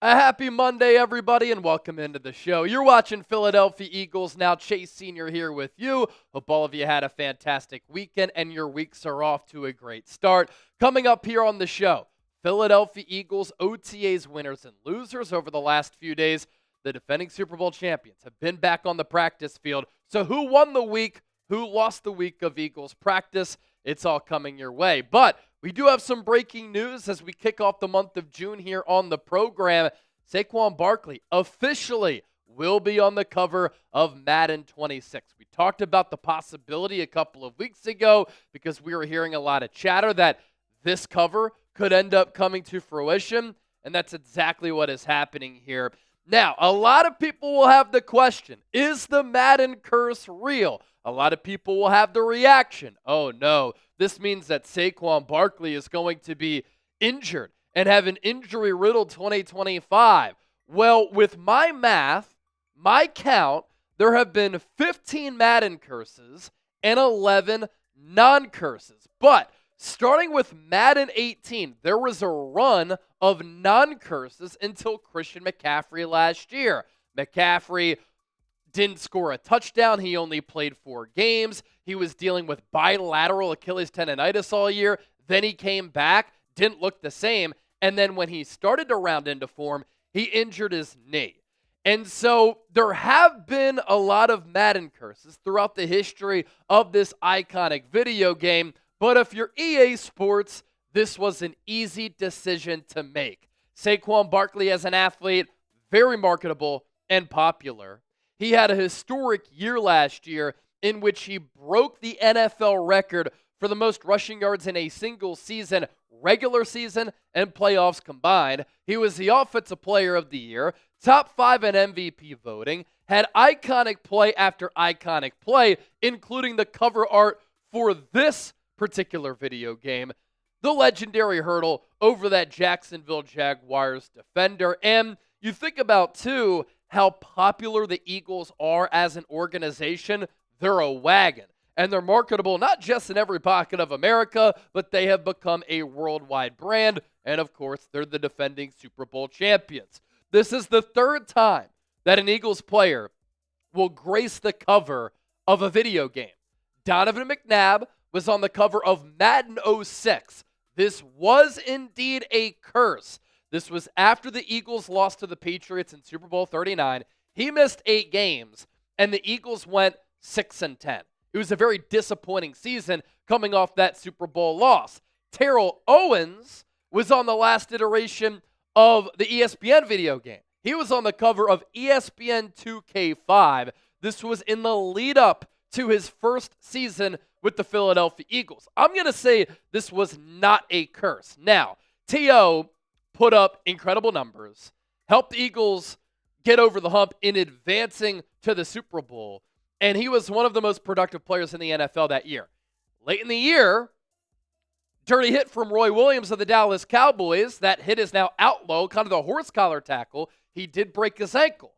A happy Monday, everybody, and welcome into the show. You're watching Philadelphia Eagles Now. Chase Sr. here with you. Hope all of you had a fantastic weekend and your weeks are off to a great start. Coming up here on the show, Philadelphia Eagles OTAs winners and losers over the last few days. The defending Super Bowl champions have been back on the practice field. So who won the week? Who lost the week of Eagles practice? It's all coming your way. But we do have some breaking news as we kick off the month of June here on the program. Saquon Barkley officially will be on the cover of Madden 26. We talked about the possibility a couple of weeks ago because we were hearing a lot of chatter that this cover could end up coming to fruition, and that's exactly what is happening here. Now, a lot of people will have the question, is the Madden curse real? A lot of people will have the reaction, oh no, this means that Saquon Barkley is going to be injured and have an injury-riddled 2025. Well, with my math, my count, there have been 15 Madden curses and 11 non-curses. But starting with Madden 18, there was a run of non-curses until Christian McCaffrey last year. McCaffrey didn't score a touchdown. He only played 4 games. He was dealing with bilateral Achilles tendonitis all year. Then he came back, didn't look the same. And then when he started to round into form, he injured his knee. And so there have been a lot of Madden curses throughout the history of this iconic video game. But if you're EA Sports, this was an easy decision to make. Saquon Barkley as an athlete, very marketable and popular. He had a historic year last year in which he broke the NFL record for the most rushing yards in a single season, regular season and playoffs combined. He was the Offensive Player of the Year, top 5 in MVP voting, had iconic play after iconic play, including the cover art for this particular video game, the legendary hurdle over that Jacksonville Jaguars defender. And you think about, too, how popular the Eagles are as an organization. They're a wagon, and they're marketable not just in every pocket of America, but they have become a worldwide brand, and of course, they're the defending Super Bowl champions. This is the 3rd time that an Eagles player will grace the cover of a video game. Donovan McNabb was on the cover of Madden 06. This was indeed a curse. This was after the Eagles lost to the Patriots in Super Bowl 39. He missed 8 games, and the Eagles went 6-10. It was a very disappointing season coming off that Super Bowl loss. Terrell Owens was on the last iteration of the ESPN video game. He was on the cover of ESPN 2K5. This was in the lead-up to his first season with the Philadelphia Eagles. I'm going to say this was not a curse. Now, T.O. put up incredible numbers, helped the Eagles get over the hump in advancing to the Super Bowl, and he was one of the most productive players in the NFL that year. Late in the year, dirty hit from Roy Williams of the Dallas Cowboys. That hit is now out low, kind of the horse collar tackle. He did break his ankle.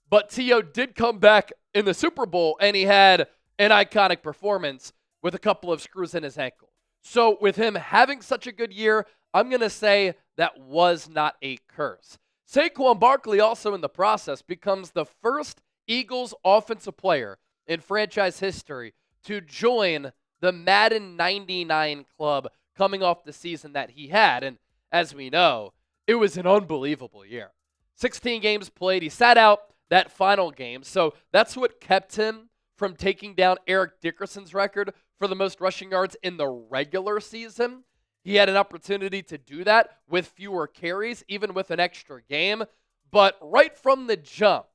But T.O. did come back in the Super Bowl, and he had an iconic performance with a couple of screws in his ankle. So with him having such a good year, I'm going to say that was not a curse. Saquon Barkley also in the process becomes the first Eagles offensive player in franchise history to join the Madden 99 club coming off the season that he had. And as we know, it was an unbelievable year. 16 games played. He sat out that final game. So that's what kept him from taking down Eric Dickerson's record for the most rushing yards in the regular season. He had an opportunity to do that with fewer carries, even with an extra game. But right from the jump,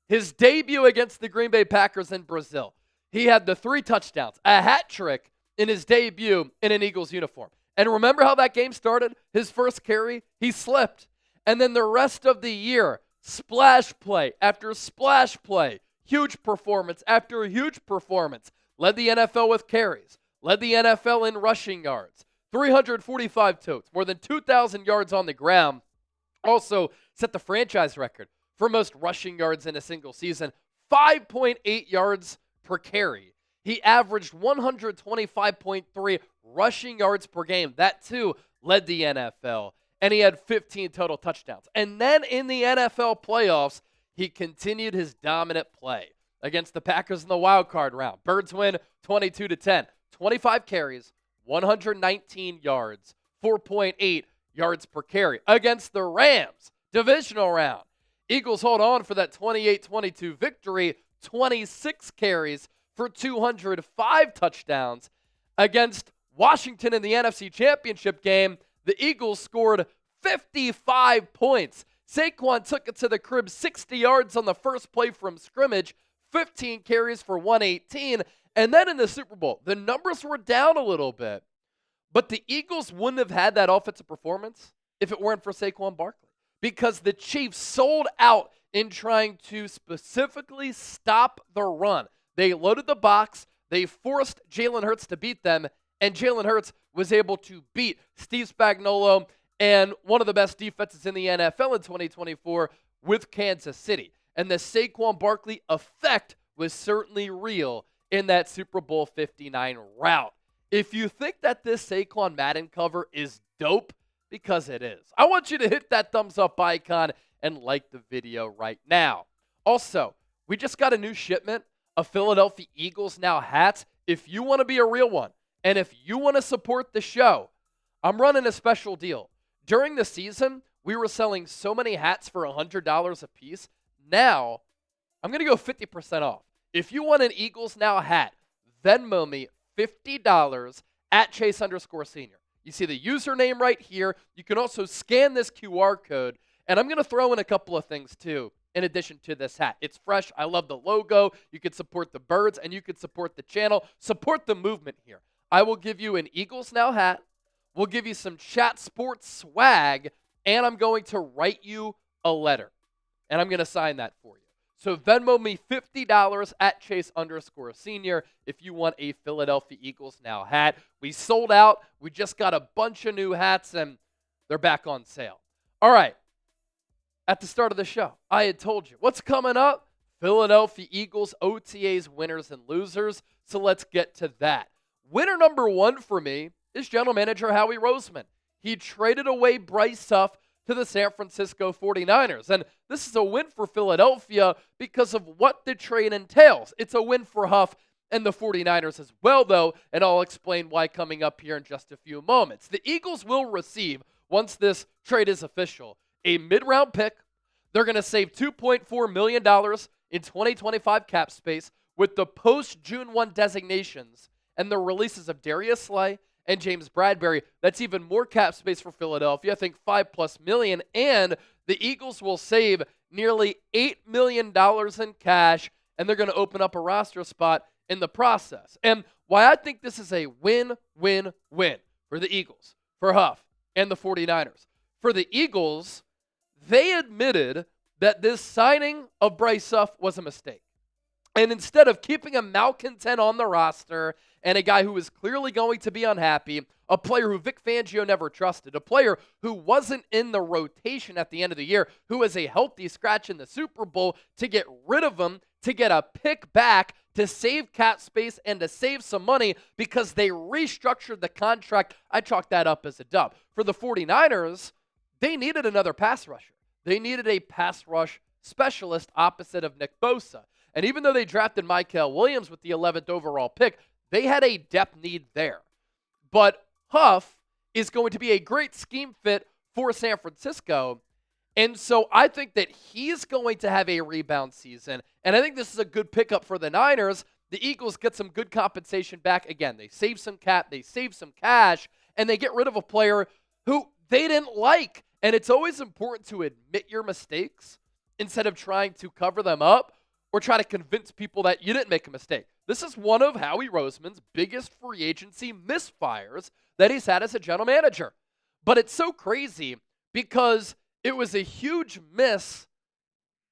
his debut against the Green Bay Packers in Brazil, he had the 3 touchdowns, a hat trick in his debut in an Eagles uniform. And remember how that game started? His first carry, he slipped. And then the rest of the year, splash play after splash play, huge performance after huge performance, led the NFL with carries, led the NFL in rushing yards, 345 totes, more than 2,000 yards on the ground. Also set the franchise record for most rushing yards in a single season, 5.8 yards per carry. He averaged 125.3 rushing yards per game. That, too, led the NFL. and he had 15 total touchdowns. And then in the NFL playoffs, he continued his dominant play against the Packers in the wild card round. Birds win 22-10, 25 carries, 119 yards, 4.8 yards per carry. Against the Rams, divisional round, Eagles hold on for that 28-22 victory, 26 carries for 205 touchdowns. Against Washington in the NFC Championship game, the Eagles scored 55 points. Saquon took it to the crib 60 yards on the first play from scrimmage, 15 carries for 118. And then in the Super Bowl, the numbers were down a little bit, but the Eagles wouldn't have had that offensive performance if it weren't for Saquon Barkley, because the Chiefs sold out in trying to specifically stop the run. They loaded the box, they forced Jalen Hurts to beat them, and Jalen Hurts was able to beat Steve Spagnuolo and one of the best defenses in the NFL in 2024 with Kansas City. And the Saquon Barkley effect was certainly real in that Super Bowl 59 route. If you think that this Saquon Madden cover is dope, because it is, I want you to hit that thumbs up icon and like the video right now. Also, we just got a new shipment of Philadelphia Eagles Now hats. If you want to be a real one, and if you want to support the show, I'm running a special deal. During the season, we were selling so many hats for $100 a piece. Now, I'm going to go 50% off. If you want an Eagles Now hat, Venmo me $50 at Chase_Senior. You see the username right here. You can also scan this QR code. And I'm going to throw in a couple of things too, in addition to this hat. It's fresh. I love the logo. You can support the birds, and you can support the channel. Support the movement here. I will give you an Eagles Now hat. We'll give you some Chat Sports swag, and I'm going to write you a letter. And I'm going to sign that for you. So Venmo me $50 at Chase_Senior if you want a Philadelphia Eagles Now hat. We sold out. We just got a bunch of new hats, and they're back on sale. All right. At the start of the show, I had told you what's coming up. Philadelphia Eagles OTAs winners and losers. So let's get to that. Winner number one for me is general manager Howie Roseman. He traded away Bryce Huff to the San Francisco 49ers. And this is a win for Philadelphia because of what the trade entails. It's a win for Huff and the 49ers as well, though, and I'll explain why coming up here in just a few moments. The Eagles will receive, once this trade is official, a mid-round pick. They're going to save $2.4 million in 2025 cap space with the post-June 1 designations and the releases of Darius Slay and James Bradbury. That's even more cap space for Philadelphia. I think $5+ million. And the Eagles will save nearly $8 million in cash, and they're going to open up a roster spot in the process. And why I think this is a win-win-win for the Eagles, for Huff, and the 49ers. For the Eagles, they admitted that this signing of Bryce Huff was a mistake. And instead of keeping a malcontent on the roster and a guy who is clearly going to be unhappy, a player who Vic Fangio never trusted, a player who wasn't in the rotation at the end of the year, who was a healthy scratch in the Super Bowl, to get rid of him, to get a pick back, to save cap space and to save some money because they restructured the contract, I chalk that up as a dub. For the 49ers, they needed another pass rusher. They needed a pass rush specialist opposite of Nick Bosa. And even though they drafted Mykel Williams with the 11th overall pick, they had a depth need there. But Huff is going to be a great scheme fit for San Francisco. And so I think that he's going to have a rebound season. And I think this is a good pickup for the Niners. The Eagles get some good compensation back. Again, they save some cap, they save some cash, and they get rid of a player who they didn't like. And it's always important to admit your mistakes instead of trying to cover them up or try to convince people that you didn't make a mistake. This is one of Howie Roseman's biggest free agency misfires that he's had as a general manager. But it's so crazy because it was a huge miss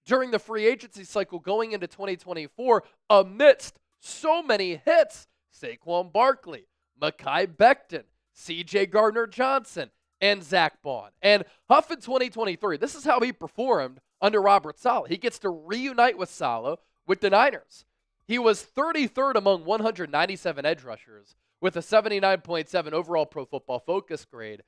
during the free agency cycle going into 2024 amidst so many hits. Saquon Barkley, Mekhi Becton, C.J. Gardner-Johnson, and Zach Bond. And Huff in 2023, this is how he performed under Robert Saleh. He gets to reunite with Saleh with the Niners. He was 33rd among 197 edge rushers with a 79.7 overall Pro Football Focus grade.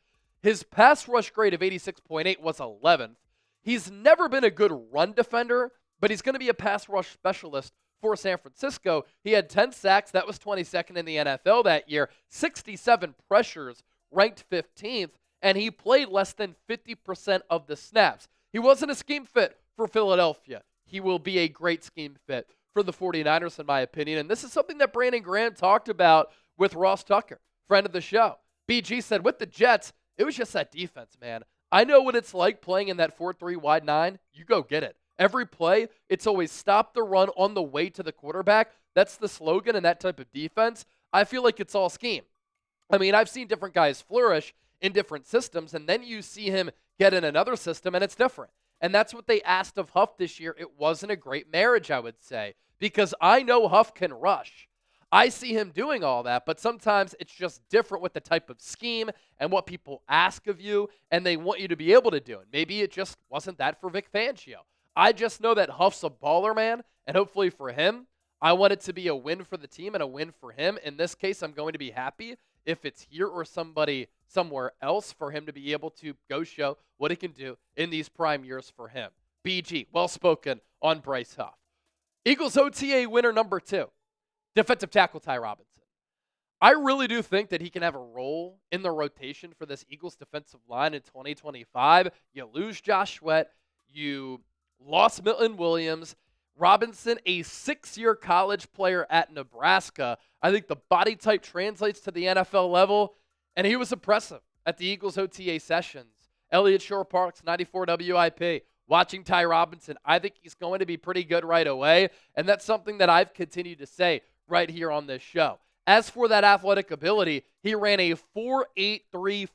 His pass rush grade of 86.8 was 11th. He's never been a good run defender, but he's going to be a pass rush specialist for San Francisco. He had 10 sacks. That was 22nd in the NFL that year. 67 pressures, ranked 15th, and he played less than 50% of the snaps. He wasn't a scheme fit for Philadelphia. He will be a great scheme fit for the 49ers, in my opinion. And this is something that Brandon Graham talked about with Ross Tucker, friend of the show. BG said, with the Jets, it was just that defense, man. I know what it's like playing in that 4-3 wide 9. You go get it. Every play, it's always stop the run on the way to the quarterback. That's the slogan in that type of defense. I feel like it's all scheme. I mean, I've seen different guys flourish in different systems, and then you see him get in another system, and it's different. And that's what they asked of Huff this year. It wasn't a great marriage, I would say, because I know Huff can rush. I see him doing all that, but sometimes it's just different with the type of scheme and what people ask of you, and they want you to be able to do it. Maybe it just wasn't that for Vic Fangio. I just know that Huff's a baller, man, and hopefully for him, I want it to be a win for the team and a win for him. In this case, I'm going to be happy if it's here or somebody somewhere else for him to be able to go show what he can do in these prime years for him. BG, well spoken on Bryce Huff. Eagles OTA winner number 2, defensive tackle Ty Robinson. I really do think that he can have a role in the rotation for this Eagles defensive line in 2025. You lose Josh Sweat. You lost Milton Williams. Robinson, a 6-year college player at Nebraska. I think the body type translates to the NFL level, and he was impressive at the Eagles OTA sessions. Elliott Shore Parks, 94 WIP. Watching Ty Robinson, I think he's going to be pretty good right away, and that's something that I've continued to say right here on this show. As for that athletic ability, he ran a 4.83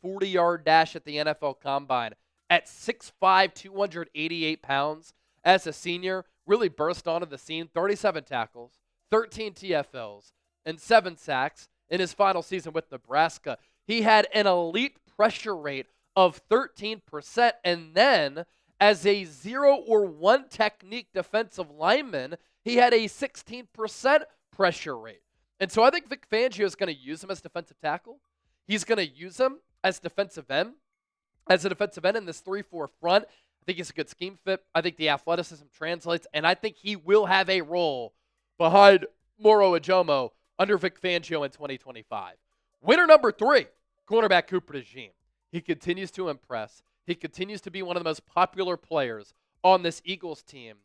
40-yard dash at the NFL Combine at 6'5", 288 pounds. As a senior, really burst onto the scene, 37 tackles, 13 TFLs, and 7 sacks in his final season with Nebraska. He had an elite pressure rate of 13%, and then as a 0 or 1 technique defensive lineman, he had a 16% pressure rate. And so I think Vic Fangio is going to use him as defensive tackle. He's going to use him as defensive end, as a defensive end in this 3-4 front. I think he's a good scheme fit. I think the athleticism translates, and I think he will have a role behind Moro Ajomo under Vic Fangio in 2025. Winner number 3, cornerback Cooper Dejean. He continues to impress. He continues to be one of the most popular players on this Eagles team.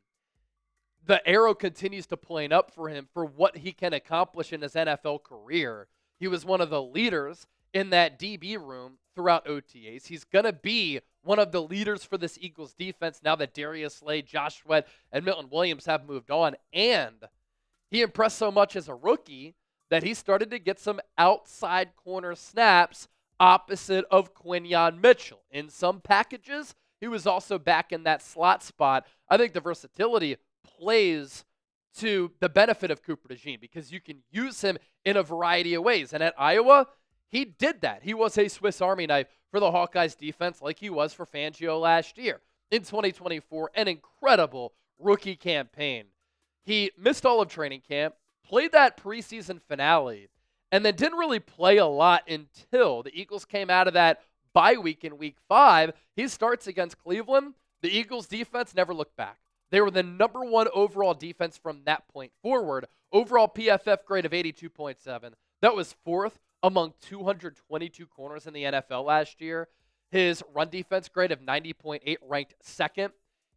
The arrow continues to plane up for him for what he can accomplish in his NFL career. He was one of the leaders in that DB room throughout OTAs. He's going to be one of the leaders for this Eagles defense now that Darius Slade, Josh Sweat, and Milton Williams have moved on. And he impressed so much as a rookie that he started to get some outside corner snaps opposite of Quinyon Mitchell. In some packages, he was also back in that slot spot. I think the versatility plays to the benefit of Cooper Dejean because you can use him in a variety of ways. And at Iowa, he did that. He was a Swiss Army knife for the Hawkeyes defense like he was for Fangio last year. In 2024, an incredible rookie campaign. He missed all of training camp, played that preseason finale, and then didn't really play a lot until the Eagles came out of that bye week in week 5. He starts against Cleveland. The Eagles defense never looked back. They were the number 1 overall defense from that point forward. Overall PFF grade of 82.7. That was 4th among 222 corners in the NFL last year. His run defense grade of 90.8 ranked 2nd.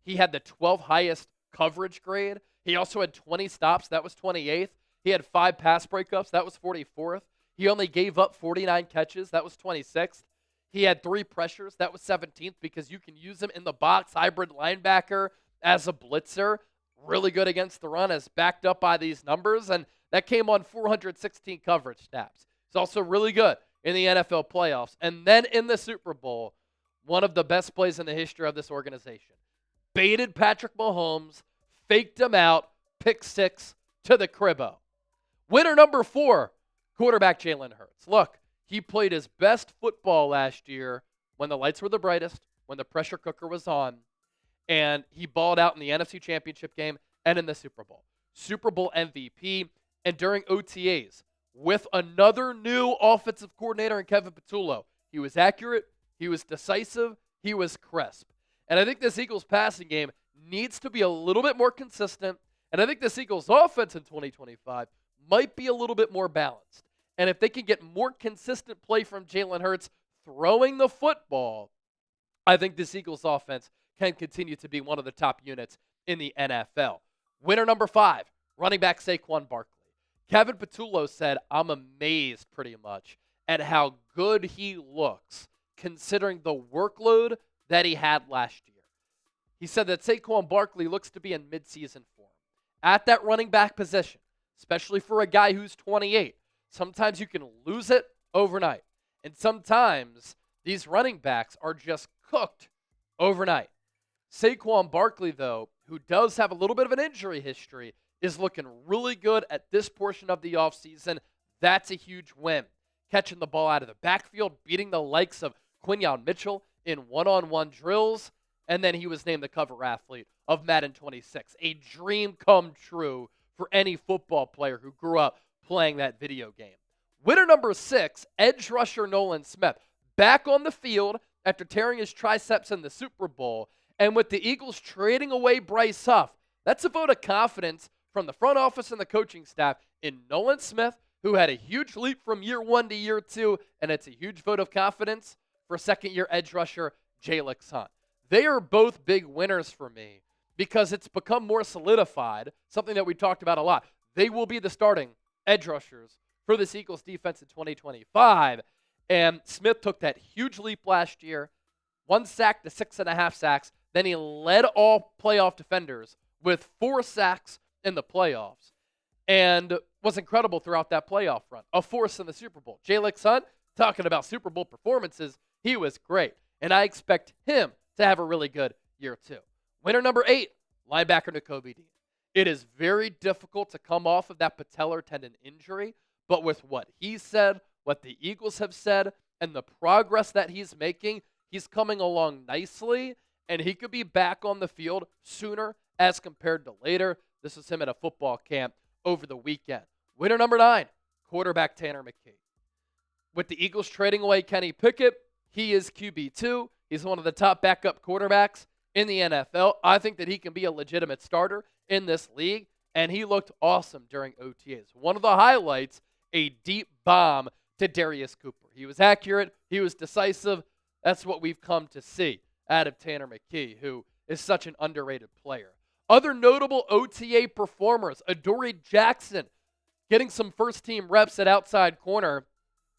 He had the 12th highest coverage grade. He also had 20 stops. That was 28th. He had 5 pass breakups. That was 44th. He only gave up 49 catches. That was 26th. He had 3 pressures. That was 17th because you can use him in the box, hybrid linebacker, as a blitzer. Really good against the run, as backed up by these numbers, and that came on 416 coverage snaps. He's also really good in the NFL playoffs. And then in the Super Bowl, one of the best plays in the history of this organization. Baited Patrick Mahomes, faked him out, pick 6 to the cribbo. Winner number 4, quarterback Jalen Hurts. Look, he played his best football last year when the lights were the brightest, when the pressure cooker was on, and he balled out in the NFC Championship game and in the Super Bowl. Super Bowl MVP, and during OTAs, with another new offensive coordinator in Kevin Patullo, he was accurate, He was decisive. He was crisp. And I think this Eagles passing game needs to be a little bit more consistent. And I think this Eagles offense in 2025 might be a little bit more balanced. And if they can get more consistent play from Jalen Hurts throwing the football, I think this Eagles offense can continue to be one of the top units in the NFL. Winner number 5, running back Saquon Barkley. Kevin Patullo said, I'm amazed pretty much at how good he looks considering the workload that he had last year. He said that Saquon Barkley looks to be in midseason form. At that running back position, especially for a guy who's 28, sometimes you can lose it overnight. And sometimes these running backs are just cooked overnight. Saquon Barkley, though, who does have a little bit of an injury history, is looking really good at this portion of the offseason. That's a huge win. Catching the ball out of the backfield, beating the likes of Quinyon Mitchell in one-on-one drills, and then he was named the cover athlete of Madden 26. A dream come true for any football player who grew up playing that video game. Winner number 6, edge rusher Nolan Smith, back on the field after tearing his triceps in the Super Bowl, and with the Eagles trading away Bryce Huff. That's a vote of confidence from the front office and the coaching staff in Nolan Smith, who had a huge leap from year 1 to year 2, and it's a huge vote of confidence for second-year edge rusher Jalix Hunt. They are both big winners for me because it's become more solidified, something that we talked about a lot. They will be the starting edge rushers for this Eagles defense in 2025, and Smith took that huge leap last year, 1 sack to 6.5 sacks. Then he led all playoff defenders with 4 sacks in the playoffs and was incredible throughout that playoff run. A force in the Super Bowl. Jalix Hunt, talking about Super Bowl performances, he was great. And I expect him to have a really good year 2. Winner number 8, linebacker Nakobe Dean. It is very difficult to come off of that patellar tendon injury, but with what he said, what the Eagles have said, and the progress that he's making, he's coming along nicely, and he could be back on the field sooner as compared to later. This was him at a football camp over the weekend. Winner number 9, quarterback Tanner McKee. With the Eagles trading away Kenny Pickett, he is QB2. He's one of the top backup quarterbacks in the NFL. I think that he can be a legitimate starter in this league, and he looked awesome during OTAs. One of the highlights, a deep bomb to Darius Cooper. He was accurate. He was decisive. That's what we've come to see out of Tanner McKee, who is such an underrated player. Other notable OTA performers, Adoree Jackson getting some first-team reps at outside corner,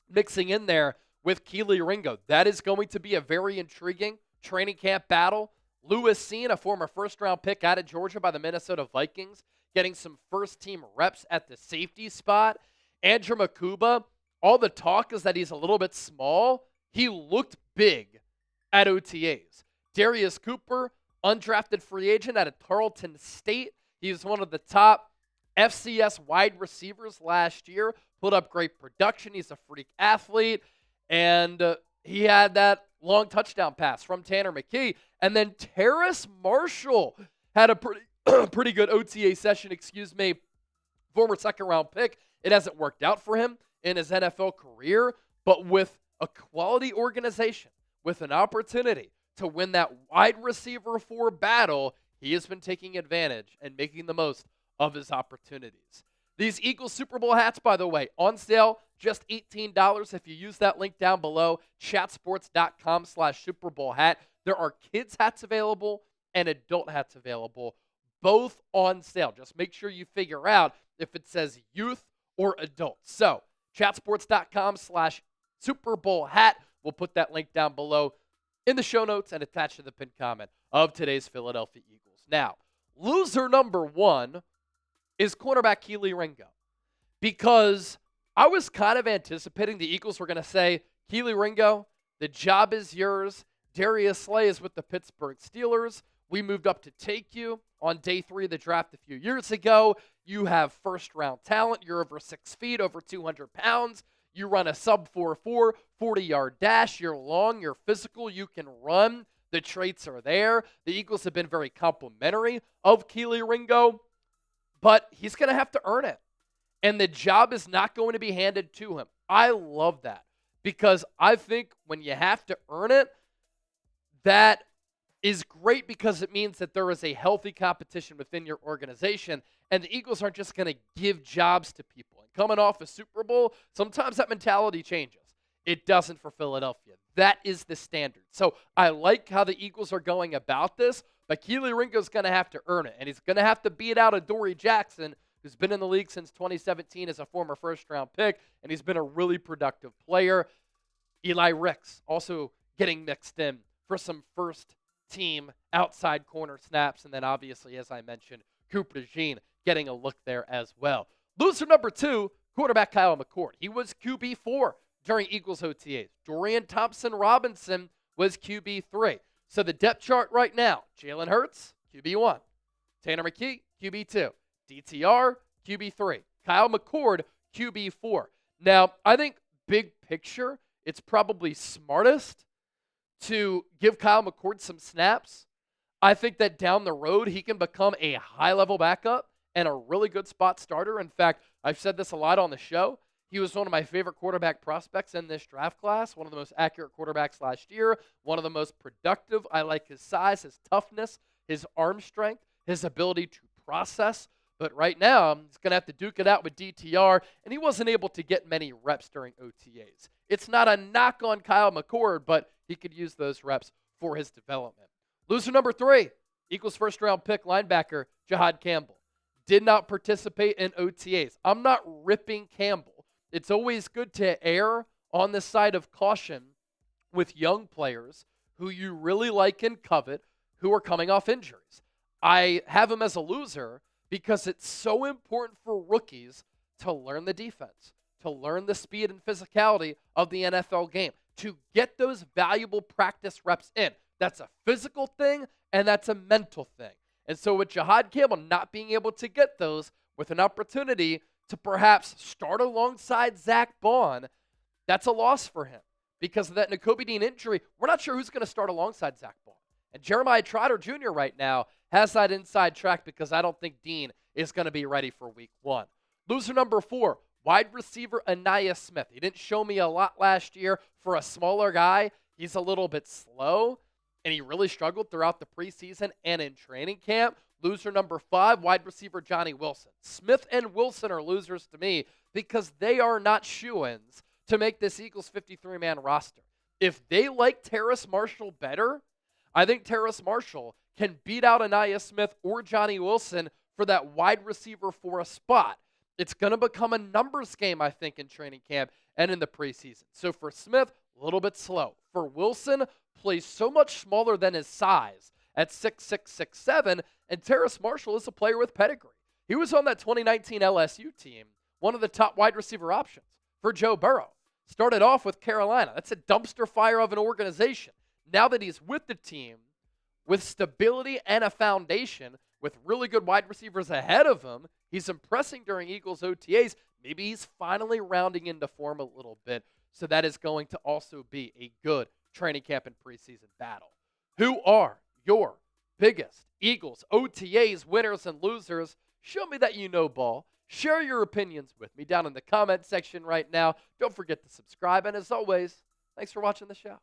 mixing in there with Kelee Ringo. That is going to be a very intriguing training camp battle. Lewis Cine, a former first-round pick out of Georgia by the Minnesota Vikings, getting some first-team reps at the safety spot. Andrew Makuba, all the talk is that he's a little bit small. He looked big at OTAs. Darius Cooper, undrafted free agent out of Tarleton State. He's one of the top FCS wide receivers last year. Put up great production. He's a freak athlete. And he had that long touchdown pass from Tanner McKee. And then Terrace Marshall had a pretty good OTA session, former second-round pick. It hasn't worked out for him in his NFL career, but with a quality organization, with an opportunity to win that wide receiver 4 battle, he has been taking advantage and making the most of his opportunities. These Eagles Super Bowl hats, by the way, on sale, just $18 if you use that link down below, chatsports.com/Super Bowl hat. There are kids hats available and adult hats available, both on sale. Just make sure you figure out if it says youth or adult. So, chatsports.com/Super Bowl hat. We'll put that link down below in the show notes and attached to the pinned comment of today's Philadelphia Eagles. Now, loser number 1 is cornerback Kelee Ringo, because I was kind of anticipating the Eagles were going to say, Kelee Ringo, the job is yours. Darius Slay is with the Pittsburgh Steelers. We moved up to take you on day 3 of the draft a few years ago. You have first-round talent. You're over 6 feet, over 200 pounds. You run a sub-4.4, 40-yard dash. You're long. You're physical. You can run. The traits are there. The Eagles have been very complimentary of Kelee Ringo, but he's going to have to earn it. And the job is not going to be handed to him. I love that. because I think when you have to earn it, that is great because it means that there is a healthy competition within your organization, and the Eagles aren't just going to give jobs to people. And coming off a Super Bowl, sometimes that mentality changes. It doesn't for Philadelphia. That is the standard. So I like how the Eagles are going about this, but Kelee Ringo is going to have to earn it, and he's going to have to beat out Adoree Jackson, who's been in the league since 2017 as a former first-round pick, and he's been a really productive player. Eli Ricks also getting mixed in for some first-team outside corner snaps, and then obviously, as I mentioned, Cooper Dejean getting a look there as well. Loser number 2, quarterback Kyle McCord. He was QB4 during Eagles OTAs. Dorian Thompson-Robinson was QB3. So the depth chart right now, Jalen Hurts, QB1. Tanner McKee, QB2. DTR, QB3. Kyle McCord, QB4. Now, I think big picture, it's probably smartest to give Kyle McCord some snaps. I think that down the road, he can become a high-level backup and a really good spot starter. In fact, I've said this a lot on the show. He was one of my favorite quarterback prospects in this draft class, one of the most accurate quarterbacks last year, one of the most productive. I like his size, his toughness, his arm strength, his ability to process. But right now, he's going to have to duke it out with DTR, and he wasn't able to get many reps during OTAs. It's not a knock on Kyle McCord, but he could use those reps for his development. Loser number 3, Eagles first-round pick linebacker Jihaad Campbell. Did not participate in OTAs. I'm not ripping Campbell. It's always good to err on the side of caution with young players who you really like and covet who are coming off injuries. I have him as a loser because it's so important for rookies to learn the defense, to learn the speed and physicality of the NFL game, to get those valuable practice reps in. That's a physical thing, and that's a mental thing. And so with Jihaad Campbell not being able to get those with an opportunity to perhaps start alongside Zach Bond, that's a loss for him. Because of that Nakobe Dean injury, we're not sure who's going to start alongside Zach Bond. And Jeremiah Trotter Jr. right now has that inside track because I don't think Dean is going to be ready for week 1. Loser number 4, wide receiver Ainias Smith. He didn't show me a lot last year. For a smaller guy, he's a little bit slow, and he really struggled throughout the preseason and in training camp. Loser number 5, wide receiver Johnny Wilson. Smith and Wilson are losers to me because they are not shoo-ins to make this Eagles 53-man roster. If they like Terrace Marshall better, I think Terrace Marshall can beat out Ainias Smith or Johnny Wilson for that wide receiver for a spot. It's going to become a numbers game, I think, in training camp and in the preseason. So for Smith, a little bit slow. For Wilson, plays so much smaller than his size at 6'6", 6'7", and Terrace Marshall is a player with pedigree. He was on that 2019 LSU team, one of the top wide receiver options for Joe Burrow. Started off with Carolina. That's a dumpster fire of an organization. Now that he's with the team, with stability and a foundation, with really good wide receivers ahead of him, he's impressing during Eagles OTAs. Maybe he's finally rounding into form a little bit. So that is going to also be a good training camp and preseason battle. Who are your biggest Eagles OTAs winners and losers? Show me that you know ball. Share your opinions with me down in the comment section right now. Don't forget to subscribe. And as always, thanks for watching the show.